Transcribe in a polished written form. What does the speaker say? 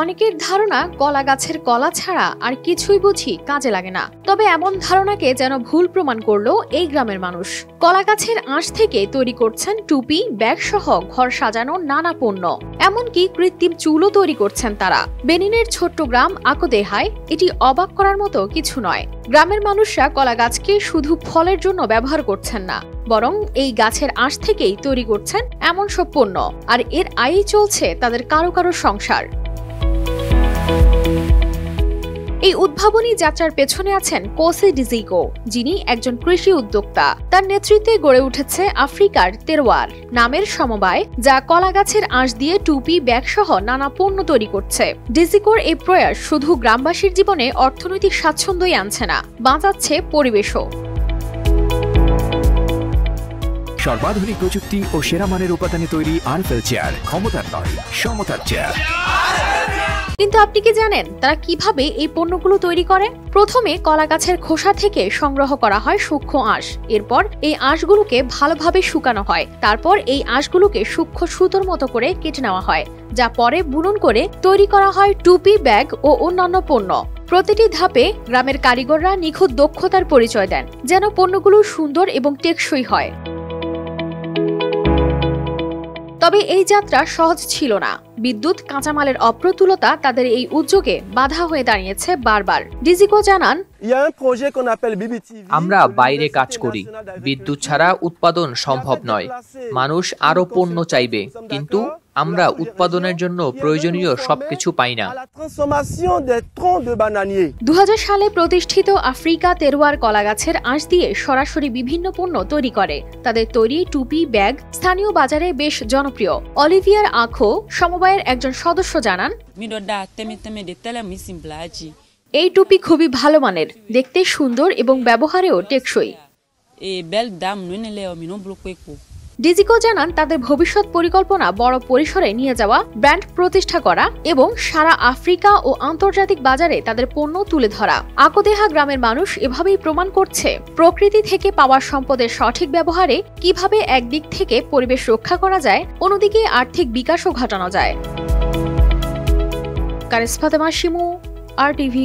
অনেকের ধারণা কলা গাছের কলা ছাড়া আর কিছুই বুঝি কাজে লাগে না। তবে এমন ধারণাকে যেন ভুল প্রমাণ করলো এই গ্রামের মানুষ। কলা গাছের আঁশ থেকে তৈরি করছেন টুপি, ব্যাগ সহ ঘর সাজানো নানা পণ্য। এমনকি কৃত্রিম চুলও তৈরি করছেন তারা। বেনিনের ছোট্ট গ্রাম আকোদেহায় এটি অবাক করার মতো কিছু নয়। গ্রামের মানুষরা কলা গাছকে শুধু ফলের জন্য ব্যবহার করছেন না, বরং এই গাছের আঁশ থেকেই তৈরি করছেন এমন সব পণ্য, আর এর আয়েই চলছে তাদের কারো কারো সংসার। এই উদ্ভাবনী যাত্রার পেছনে আছেন কোসে ডিজিকো, যিনি একজন কৃষি উদ্যোক্তা। তার নেতৃত্বে গড়ে উঠেছে আফ্রিকার তেরোয়ার নামের সমবায়, যা কলা গাছের আঁশ দিয়ে টুপি, ব্যাগ সহ নানা পণ্য তৈরি করছে। ডিজিকোর এই প্রয়াস শুধু গ্রামবাসীর জীবনে অর্থনৈতিক স্বাচ্ছন্দ্যই আনছে না, বাঁচাচ্ছে পরিবেশও। সর্বাধুনিক প্রযুক্তি ও সেরা মানের উপাদানে তৈরি আরএফএল চেয়ার, ক্ষমতার নয় সমতার চেয়ার। কিন্তু আপনি কি জানেন তারা কিভাবে এই পণ্যগুলো তৈরি করে? প্রথমে কলা গাছের খোসা থেকে সংগ্রহ করা হয় সূক্ষ্ম আঁশ। এরপর এই আঁশগুলোকে ভালোভাবে শুকানো হয়। তারপর এই আঁশগুলোকে সূক্ষ্ম সুতোর মতো করে কেটে নেওয়া হয়, যা পরে বুনন করে তৈরি করা হয় টুপি, ব্যাগ ও অন্যান্য পণ্য। প্রতিটি ধাপে গ্রামের কারিগররা নিখুঁত দক্ষতার পরিচয় দেন, যেন পণ্যগুলো সুন্দর এবং টেকসই হয়। তবে এই যাত্রা সহজ ছিল না। বিদ্যুৎ, কাঁচামালের অপ্রতুলতা তাদের এই উদ্যোগে বাধা হয়ে দাঁড়িয়েছে বারবার। ডিজিকো জানান, আমরা বাইরে কাজ করি, বিদ্যুৎ ছাড়া উৎপাদন সম্ভব নয়। মানুষ আরো পণ্য চাইবে, কিন্তু আমরা উৎপাদনের জন্য প্রয়োজনীয় সবকিছু পাই না। 2000 সালে প্রতিষ্ঠিত আফ্রিকা তেরোয়ার কলা গাছের আঁশ দিয়ে সরাসরি বিভিন্ন পণ্য তৈরি করে। তাদের তৈরি টুপি, ব্যাগ স্থানীয় বাজারে বেশ জনপ্রিয়। অলিভিয়ার আখো, সমবায়ের একজন সদস্য, জানান, এই টুপি খুবই ভালো মানের, দেখতে সুন্দর এবং ব্যবহারেও টেকসই। ডিজিকো জানান, তাদের ভবিষ্যৎ পরিকল্পনা বড় পরিসরে নিয়ে যাওয়া, ব্র্যান্ড প্রতিষ্ঠা করা এবং সারা আফ্রিকা ও আন্তর্জাতিক বাজারে তাদের পণ্য তুলে ধরা। আকোদেহা গ্রামের মানুষ এভাবেই প্রমাণ করছে প্রকৃতি থেকে পাওয়া সম্পদের সঠিক ব্যবহারে কিভাবে একদিক থেকে পরিবেশ রক্ষা করা যায়, অন্যদিকে আর্থিক বিকাশও ঘটানো যায়। কারিস ফাতেমা শিমু, RTV।